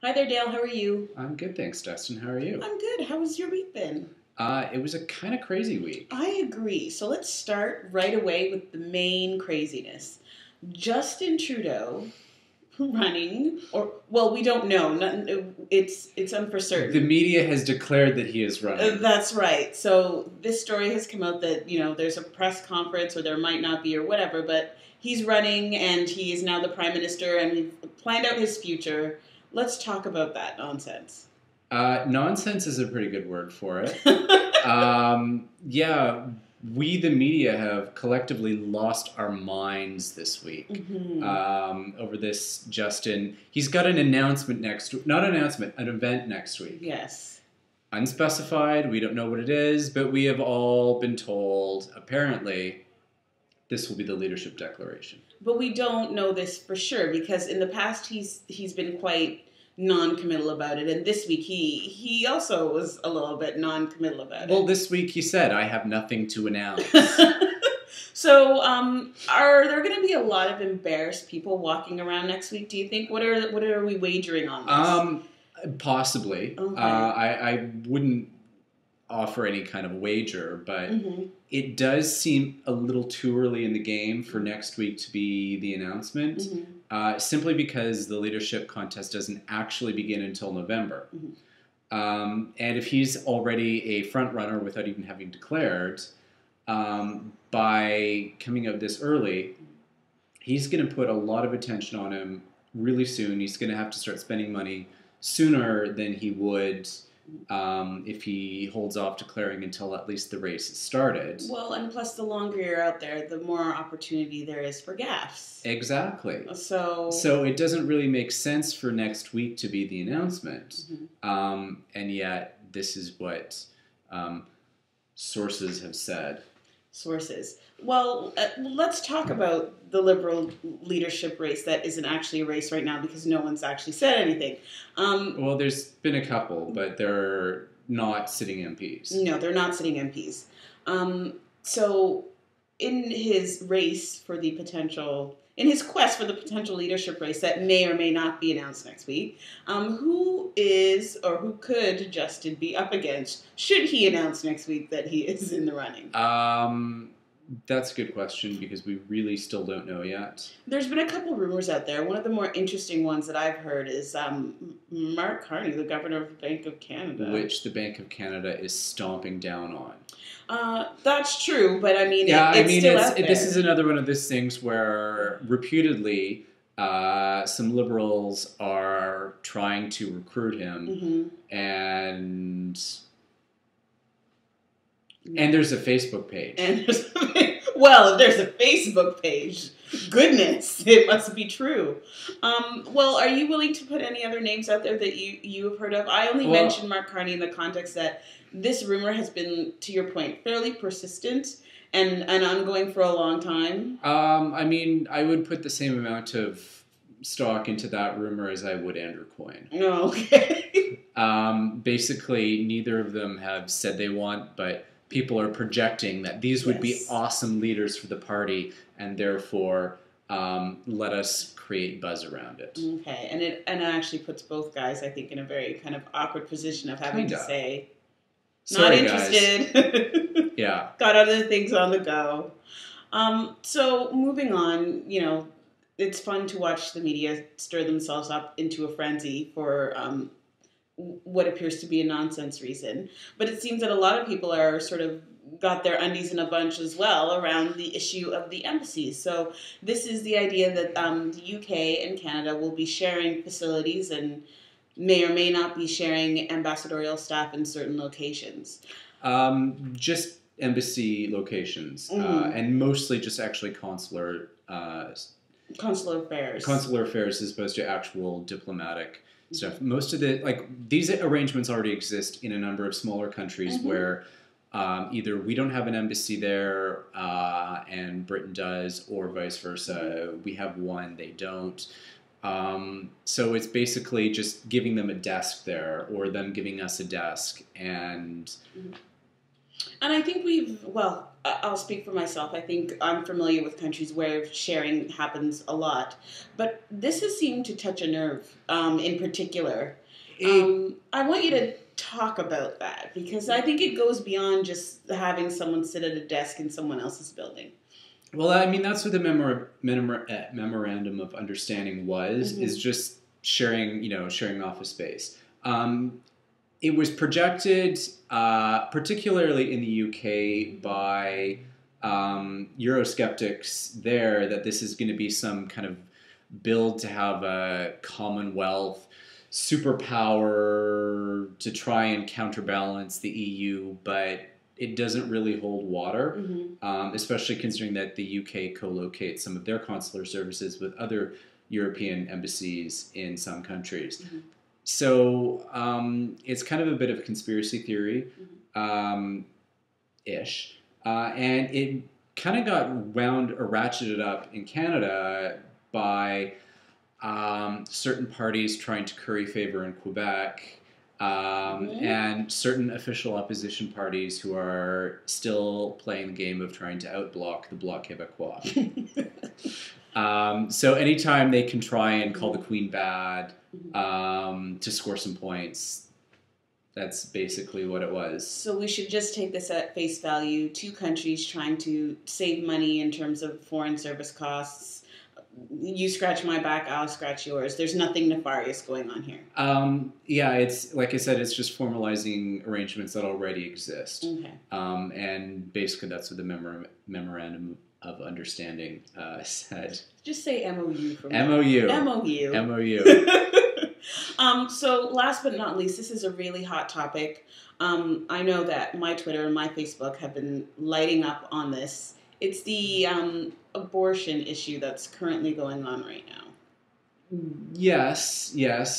Hi there, Dale. How are you? I'm good, thanks, Dustin. How are you? I'm good. How was your week been? It was a kind of crazy week. I agree. So let's start right away with the main craziness. Justin Trudeau running, or well, we don't know. It's The uncertain. media has declared that he is running. That's right. So this story has come out that there's a press conference, or there might not be, or whatever. But he's running, and he is now the prime minister, and we've planned out his future. Let's talk about that nonsense. Nonsense is a pretty good word for it. Yeah, we, the media, have collectively lost our minds this week Mhm. over this Justin. He's got an announcement not an announcement, an event next week. Yes. Unspecified, we don't know what it is, but we have all been told, apparently, this will be the leadership declaration. But we don't know this for sure because in the past he's been quite non-committal about it, and this week he also was a little bit non-committal about Well, it. this week he said, I have nothing to announce. So, are there going to be a lot of embarrassed people walking around next week? Do you think? What are we wagering on this? Possibly. Okay. I wouldn't offer any kind of wager, but Mm-hmm. it does seem a little too early in the game for next week to be the announcement, Mm-hmm. simply because the leadership contest doesn't actually begin until November. Mm-hmm. And if he's already a front runner without even having declared, by coming out this early, he's going to put a lot of attention on him really soon. He's going to have to start spending money sooner than he would if he holds off declaring until at least the race has started. Well, and plus, the longer you're out there, the more opportunity there is for gaffes. Exactly. So. So it doesn't really make sense for next week to be the announcement. Mhm. And yet, this is what sources have said. Sources. Well, let's talk about the Liberal leadership race that isn't actually a race right now because no one's actually said anything. Well, there's been a couple, but they're not sitting MPs. No, they're not sitting MPs. So, in his race for the potential, in his quest for the potential leadership race that may or may not be announced next week, who is or who could Justin be up against? Should he announce next week that he is in the running? That's a good question because we really still don't know yet. There's been a couple rumors out there. One of the more interesting ones that I've heard is Mark Carney, the governor of the Bank of Canada. Which the Bank of Canada is stomping down on. That's true, but I mean, Yeah, it's still out there. this is another one of those things where reputedly some liberals are trying to recruit him, Mm-hmm. and there's a Facebook page. And well, if there's a Facebook page, goodness, it must be true. Well, are you willing to put any other names out there that you have heard of? I only mentioned Mark Carney in the context that this rumor has been, to your point, fairly persistent and ongoing for a long time. I mean, I would put the same amount of stock into that rumor as I would Andrew Coyne. Oh, okay. Basically, neither of them have said they want, but people are projecting that these would be awesome leaders for the party, and therefore let us create buzz around it. Okay, and it actually puts both guys, I think, in a very kind of awkward position of having to say, Sorry, not interested. Yeah. Got other things on the go. So moving on, it's fun to watch the media stir themselves up into a frenzy for what appears to be a nonsense reason. But it seems that a lot of people are sort of got their undies in a bunch as well around the issue of the embassies. So this is the idea that the UK and Canada will be sharing facilities and may or may not be sharing ambassadorial staff in certain locations. Just embassy locations, and mostly just actually consular affairs. Consular affairs as opposed to actual diplomatic stuff. Most of these arrangements already exist in a number of smaller countries where either we don't have an embassy there and Britain does, or vice versa. We have one, they don't. So it's basically just giving them a desk there, or them giving us a desk, and And I think I'll speak for myself. I think I'm familiar with countries where sharing happens a lot. But this has seemed to touch a nerve in particular. I want you to talk about that because I think it goes beyond just having someone sit at a desk in someone else's building. Well, I mean, that's what the memorandum of understanding was, Mm-hmm. is just sharing, sharing office space. It was projected, particularly in the UK, by Eurosceptics there, that this is going to be some kind of build to have a Commonwealth superpower to try and counterbalance the EU, but it doesn't really hold water, especially considering that the UK co-locates some of their consular services with other European embassies in some countries. So it's kind of a bit of conspiracy theory ish. And it kind of got wound or ratcheted up in Canada by certain parties trying to curry favor in Quebec, and certain official opposition parties who are still playing the game of trying to outblock the Bloc Québécois. So anytime they can try and call the Queen bad to score some points, that's basically what it was. So we should just take this at face value. Two countries trying to save money in terms of foreign service costs. You scratch my back, I'll scratch yours. There's nothing nefarious going on here. Yeah, it's like I said, it's just formalizing arrangements that already exist. Okay. And basically that's what the memorandum of understanding said. Just say MOU for me. MOU. MOU. MOU. So last but not least, this is a really hot topic. I know that my Twitter and my Facebook have been lighting up on this. It's the abortion issue that's currently going on right now. Yes.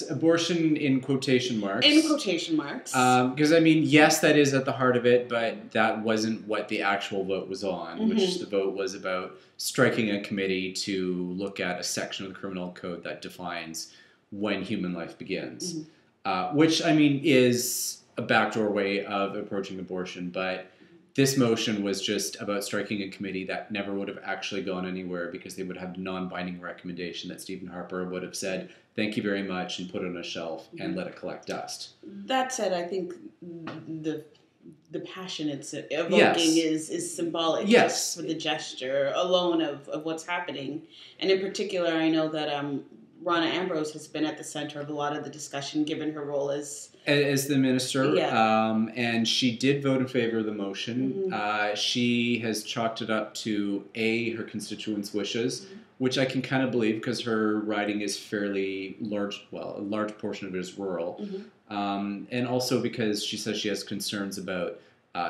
Abortion in quotation marks. In quotation marks. Because, I mean, yes, that is at the heart of it, but that wasn't what the actual vote was on, which the vote was about striking a committee to look at a section of the criminal code that defines when human life begins. Which, I mean, is a backdoor way of approaching abortion, but this motion was just about striking a committee that never would have actually gone anywhere because they would have a non-binding recommendation that Stephen Harper would have said, thank you very much, and put it on a shelf and let it collect dust. That said, I think the passion it's evoking is symbolic. Yes. For the gesture alone of what's happening. And in particular, I know that Ronna Ambrose has been at the center of a lot of the discussion, given her role as the minister. Yeah. And she did vote in favor of the motion. She has chalked it up to her constituents' wishes, which I can kind of believe because her riding is fairly large. Well, a large portion of it is rural, and also because she says she has concerns about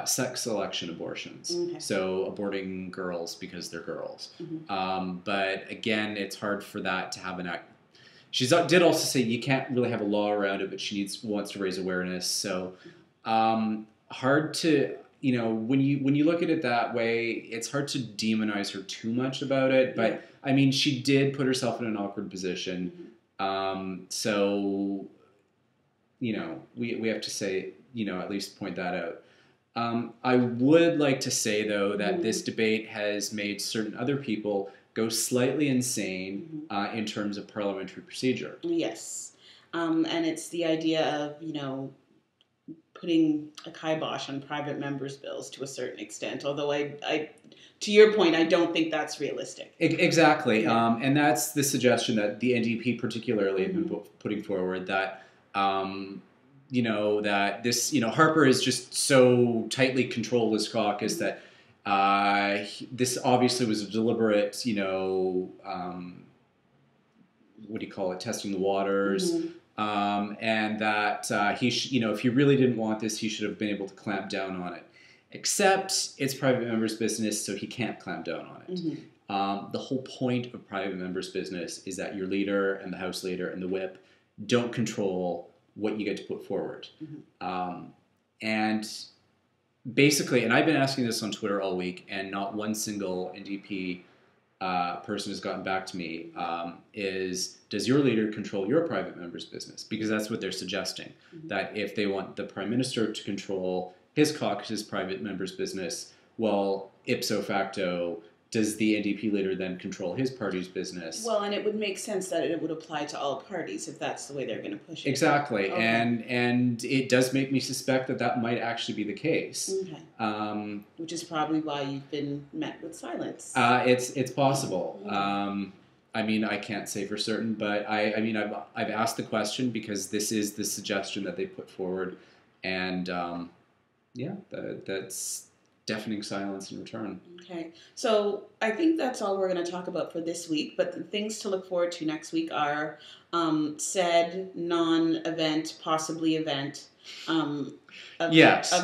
sex selection abortions. So aborting girls because they're girls. But again, it's hard for that to have an act. She did also say you can't really have a law around it, but she wants to raise awareness. So hard to, when you look at it that way, it's hard to demonize her too much about it. But I mean, she did put herself in an awkward position. So, we have to say, at least point that out. I would like to say, though, that this debate has made certain other people go slightly insane in terms of parliamentary procedure. Yes. And it's the idea of, putting a kibosh on private members' bills to a certain extent. Although I to your point, I don't think that's realistic. Exactly. And that's the suggestion that the NDP particularly have been putting forward, that that this, Harper is just so tightly controlled his caucus that this obviously was a deliberate, what do you call it, testing the waters, and that he, if he really didn't want this, he should have been able to clamp down on it. Except it's private members' business, so he can't clamp down on it. The whole point of private members' business is that your leader and the House leader and the whip don't control what you get to put forward. And basically, and I've been asking this on Twitter all week, and not one single NDP person has gotten back to me, does your leader control your private member's business? Because that's what they're suggesting, that if they want the Prime Minister to control his caucus, his private members' business. Well, ipso facto, does the NDP leader then control his party's business? Well, and it would make sense that it would apply to all parties if that's the way they're going to push it. Exactly, Okay. and it does make me suspect that that might actually be the case. Okay. Which is probably why you've been met with silence. It's possible. I mean, I can't say for certain, but I've asked the question because this is the suggestion that they put forward, and that's deafening silence in return. Okay, so I think that's all we're going to talk about for this week, but the things to look forward to next week are said non-event, possibly event of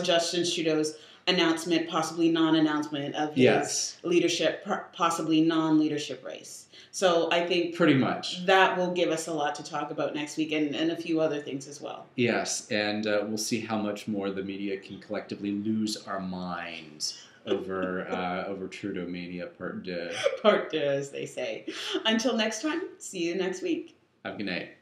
Justin Trudeau's announcement, possibly non-announcement of his leadership, possibly non-leadership race. So I think pretty much that will give us a lot to talk about next week and a few other things as well. Yes, and we'll see how much more the media can collectively lose our minds over Trudeau mania part deux. Part deux, as they say. Until next time, see you next week. Have a good night.